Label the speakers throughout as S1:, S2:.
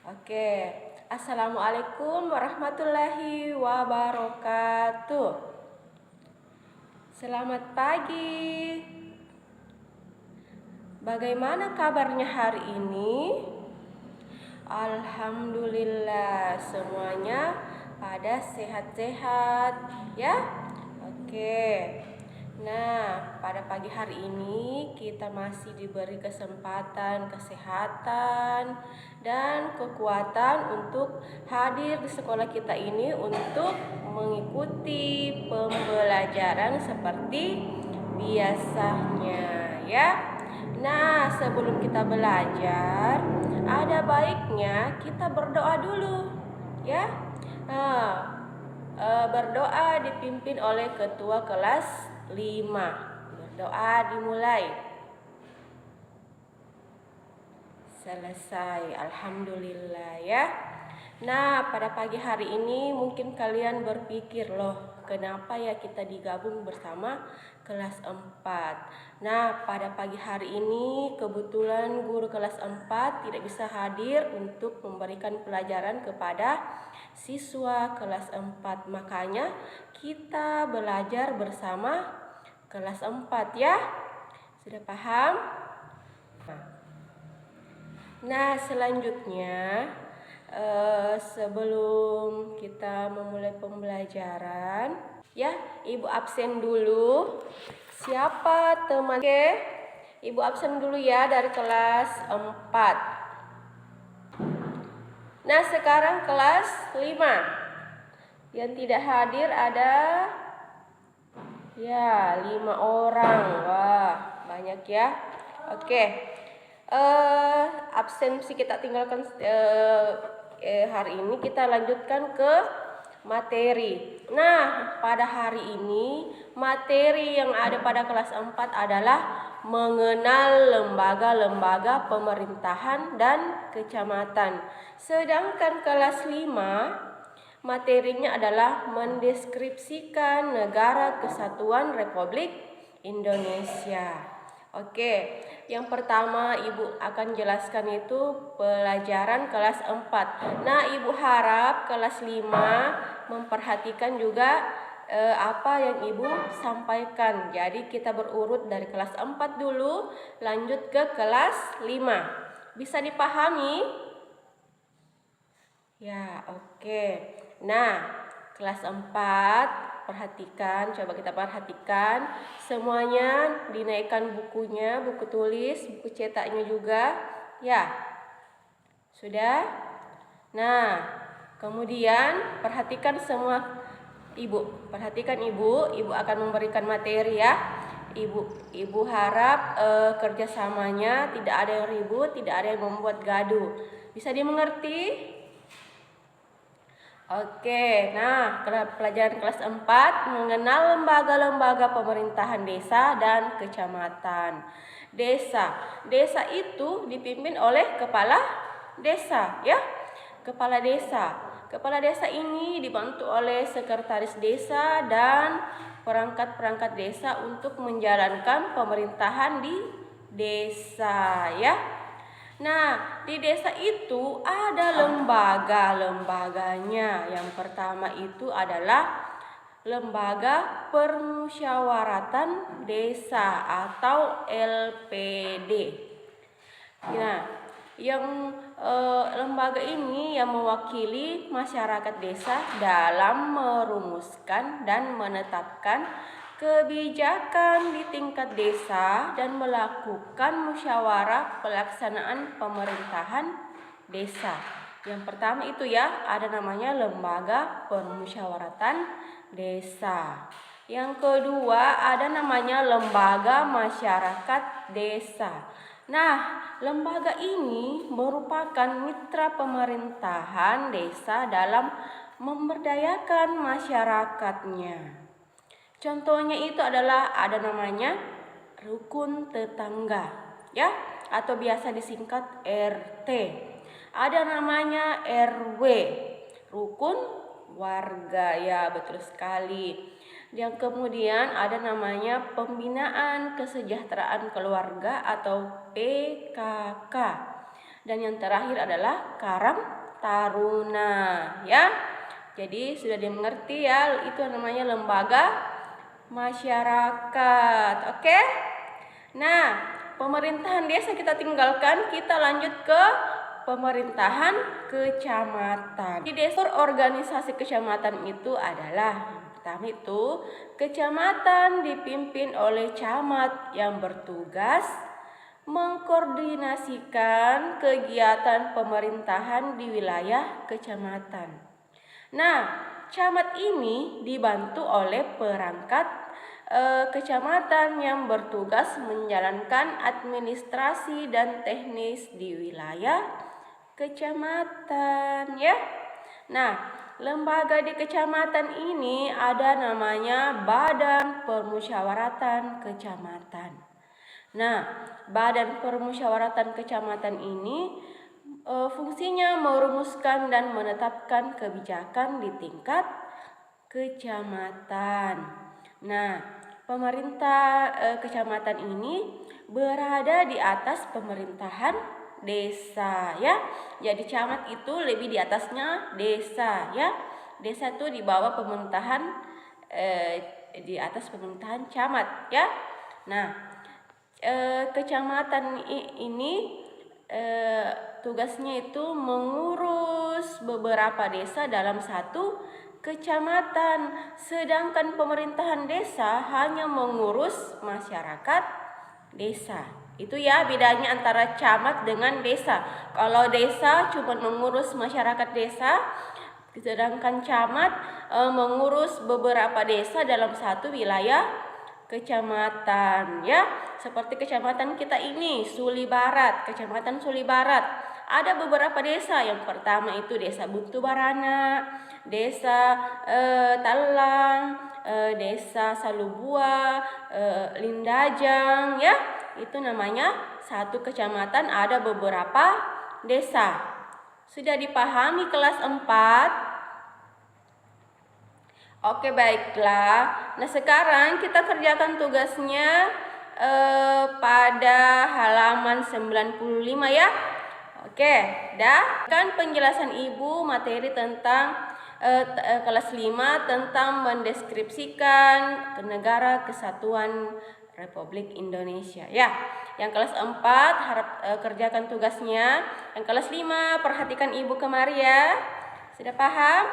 S1: Oke, Assalamualaikum warahmatullahi wabarakatuh. Selamat pagi. Bagaimana kabarnya hari ini? Alhamdulillah, semuanya pada sehat-sehat ya. Oke. Nah, pada pagi hari ini kita masih diberi kesempatan, kesehatan, dan kekuatan untuk hadir di sekolah kita ini untuk mengikuti pembelajaran seperti biasanya ya. Nah, sebelum kita belajar, ada baiknya kita berdoa dulu ya. Berdoa dipimpin oleh ketua kelas 5. Berdoa dimulai. Selesai, alhamdulillah ya. Nah, pada pagi hari ini mungkin kalian berpikir, loh, kenapa ya kita digabung bersama kelas 4? Nah, pada pagi hari ini kebetulan guru kelas 4 tidak bisa hadir untuk memberikan pelajaran kepada siswa kelas 4. Makanya kita belajar bersama kelas 4 ya. Sudah paham? Nah, selanjutnya sebelum kita memulai pembelajaran, ya, Ibu absen dulu. Siapa teman? Oke, Ibu absen dulu ya dari kelas 4. Nah, sekarang kelas 5. Yang tidak hadir ada 5 orang. Wah, banyak ya. Oke. Absensi kita tinggalkan hari ini, kita lanjutkan ke materi. Nah, pada hari ini materi yang ada pada kelas 4 adalah mengenal lembaga-lembaga pemerintahan dan kecamatan. Sedangkan kelas 5 materinya adalah mendeskripsikan Negara Kesatuan Republik Indonesia. Oke, yang pertama Ibu akan jelaskan itu pelajaran kelas 4. Nah, Ibu harap kelas 5 memperhatikan juga apa yang Ibu sampaikan. Jadi kita berurut dari kelas 4 dulu, lanjut ke kelas 5. Bisa dipahami? Ya, oke. Nah, kelas 4 perhatikan, coba kita perhatikan. Semuanya dinaikkan bukunya, buku tulis, buku cetaknya juga. Ya, sudah? Nah, kemudian perhatikan semua Ibu. Perhatikan Ibu akan memberikan materi ya. Ibu harap kerjasamanya tidak ada yang ribut, tidak ada yang membuat gaduh. Bisa dimengerti? Oke, nah pelajaran kelas 4 mengenal lembaga-lembaga pemerintahan desa dan kecamatan. Desa itu dipimpin oleh kepala desa ya. Kepala desa ini dibantu oleh sekretaris desa dan perangkat-perangkat desa untuk menjalankan pemerintahan di desa ya. Nah, di desa itu ada lembaga-lembaganya. Yang pertama itu adalah Lembaga Permusyawaratan Desa atau LPD. Nah, lembaga ini yang mewakili masyarakat desa dalam merumuskan dan menetapkan kebijakan di tingkat desa dan melakukan musyawarah pelaksanaan pemerintahan desa. Yang pertama itu ya, ada namanya Lembaga Permusyawaratan Desa. Yang kedua ada namanya Lembaga Masyarakat Desa. Nah, lembaga ini merupakan mitra pemerintahan desa dalam memberdayakan masyarakatnya. Contohnya itu adalah ada namanya rukun tetangga ya, atau biasa disingkat RT. Ada namanya RW, rukun warga ya, betul sekali. Yang kemudian ada namanya pembinaan kesejahteraan keluarga atau PKK. Dan yang terakhir adalah Karang Taruna, ya. Jadi sudah dimengerti ya, itu namanya lembaga masyarakat. Oke? Nah, pemerintahan desa kita tinggalkan, kita lanjut ke pemerintahan kecamatan. Di desa organisasi kecamatan itu adalah pertama itu kecamatan dipimpin oleh camat yang bertugas mengkoordinasikan kegiatan pemerintahan di wilayah kecamatan. Nah, camat ini dibantu oleh perangkat kecamatan yang bertugas menjalankan administrasi dan teknis di wilayah kecamatan, ya. Nah, lembaga di kecamatan ini ada namanya Badan Permusyawaratan Kecamatan. Nah, Badan Permusyawaratan Kecamatan ini fungsinya merumuskan dan menetapkan kebijakan di tingkat kecamatan. Nah, pemerintah kecamatan ini berada di atas pemerintahan desa, ya. Jadi camat itu lebih di atasnya desa, ya. Desa itu di bawah pemerintahan di atas pemerintahan camat, ya. Nah, kecamatan ini tugasnya itu mengurus beberapa desa dalam satu kecamatan, sedangkan pemerintahan desa hanya mengurus masyarakat desa. Itu ya bedanya antara camat dengan desa. Kalau desa cuma mengurus masyarakat desa, sedangkan camat mengurus beberapa desa dalam satu wilayah kecamatan, ya. Seperti kecamatan kita ini, Suli Barat, Kecamatan Suli Barat. Ada beberapa desa. Yang pertama itu Desa Buntu Barana, Desa Talang, Desa Salubua, Lindajang, ya. Itu namanya satu kecamatan ada beberapa desa. Sudah dipahami kelas 4? Oke, baiklah. Nah, sekarang kita kerjakan tugasnya pada halaman 95, ya. Oke, dah. Kan penjelasan Ibu materi tentang kelas 5 tentang mendeskripsikan negara kesatuan Republik Indonesia, ya. Yang kelas 4 harap kerjakan tugasnya. Yang kelas 5 perhatikan Ibu kemari, ya. Sudah paham?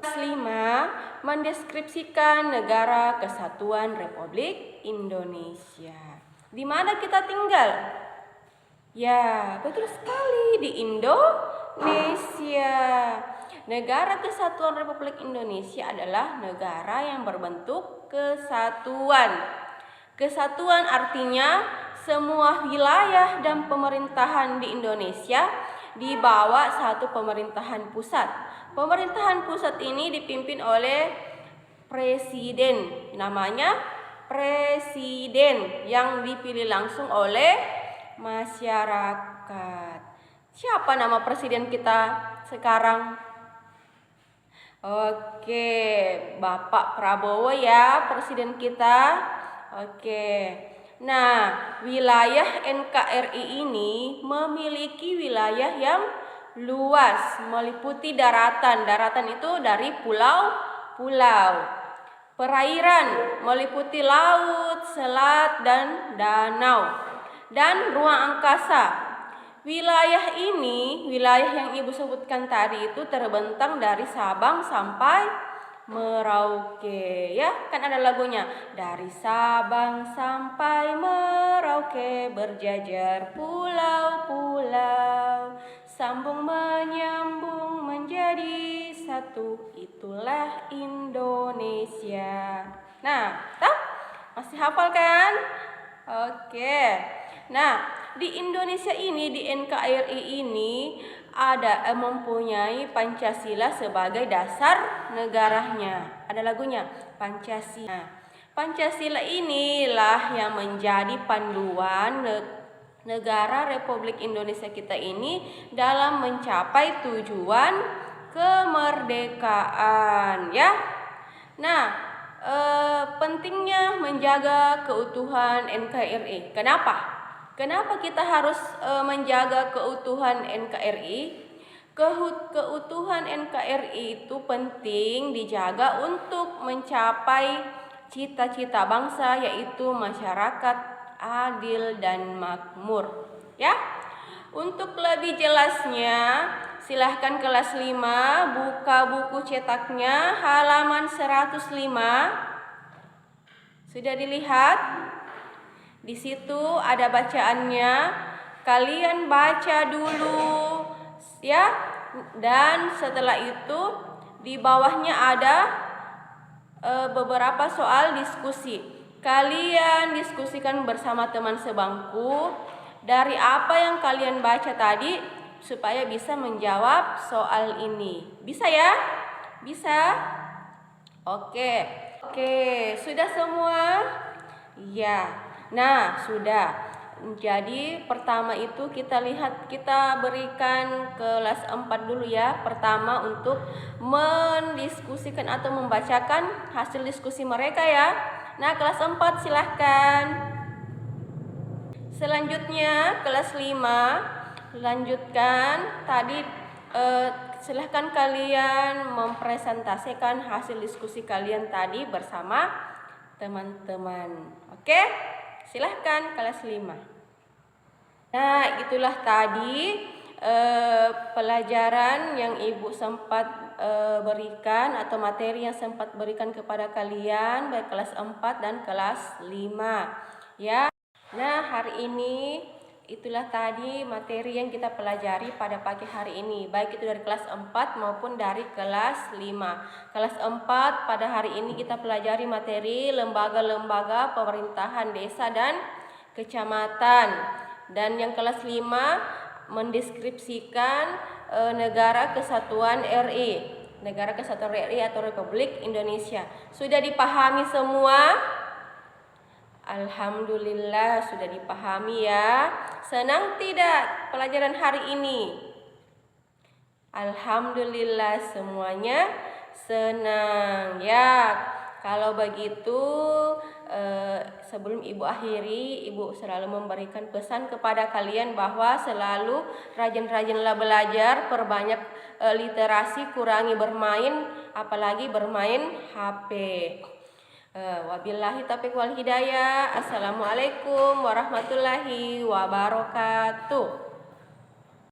S1: Kelas 5 mendeskripsikan negara kesatuan Republik Indonesia. Di mana kita tinggal? Ya, betul sekali, di Indonesia. Negara Kesatuan Republik Indonesia adalah negara yang berbentuk kesatuan. Kesatuan artinya semua wilayah dan pemerintahan di Indonesia di bawah satu pemerintahan pusat. Pemerintahan pusat ini dipimpin oleh presiden, namanya presiden yang dipilih langsung oleh masyarakat. Siapa nama presiden kita sekarang? Oke, Bapak Prabowo, ya, presiden kita. Oke. Nah, wilayah NKRI ini memiliki wilayah yang luas, meliputi daratan. Daratan itu dari pulau-pulau. Perairan meliputi laut, selat, dan danau. Dan ruang angkasa. Wilayah ini, wilayah yang Ibu sebutkan tadi itu terbentang dari Sabang sampai Merauke, ya. Kan ada lagunya. Dari Sabang sampai Merauke berjajar pulau-pulau, sambung menyambung menjadi satu, itulah Indonesia. Nah, masih hafal kan? Oke. Nah, di Indonesia ini, di NKRI ini ada mempunyai Pancasila sebagai dasar negaranya. Ada lagunya, Pancasila. Pancasila inilah yang menjadi panduan negara Republik Indonesia kita ini dalam mencapai tujuan kemerdekaan, ya. Nah, pentingnya menjaga keutuhan NKRI. Kenapa? Kenapa kita harus menjaga keutuhan NKRI? Keutuhan NKRI itu penting dijaga untuk mencapai cita-cita bangsa, yaitu masyarakat adil dan makmur. Ya, untuk lebih jelasnya silahkan kelas 5 buka buku cetaknya halaman 105. Sudah dilihat? Di situ ada bacaannya. Kalian baca dulu ya. Dan setelah itu di bawahnya ada beberapa soal diskusi. Kalian diskusikan bersama teman sebangku dari apa yang kalian baca tadi supaya bisa menjawab soal ini. Bisa ya? Bisa? Oke. Sudah semua? Ya. Nah, sudah. Jadi pertama itu kita berikan kelas 4 dulu ya. Pertama untuk mendiskusikan atau membacakan hasil diskusi mereka ya. Nah, kelas 4 silahkan. Selanjutnya kelas 5 lanjutkan tadi silahkan kalian mempresentasikan hasil diskusi kalian tadi bersama teman-teman. Oke? Silahkan kelas 5. Nah, itulah tadi pelajaran yang Ibu sempat berikan atau materi yang sempat berikan kepada kalian baik kelas 4 dan kelas 5 ya. Nah, hari ini itulah tadi materi yang kita pelajari pada pagi hari ini, baik itu dari kelas 4 maupun dari kelas 5. Kelas 4 pada hari ini kita pelajari materi lembaga-lembaga pemerintahan desa dan kecamatan. Dan yang kelas 5 mendeskripsikan Negara Kesatuan RI. Negara Kesatuan RI atau Republik Indonesia. Sudah dipahami semua? Alhamdulillah sudah dipahami ya. Senang tidak pelajaran hari ini? Alhamdulillah semuanya senang ya. Kalau begitu sebelum Ibu akhiri, Ibu selalu memberikan pesan kepada kalian bahwa selalu rajin-rajinlah belajar, perbanyak literasi, kurangi bermain, apalagi bermain HP. Wabillahi taufiq wal hidayah. Assalamualaikum warahmatullahi wabarakatuh.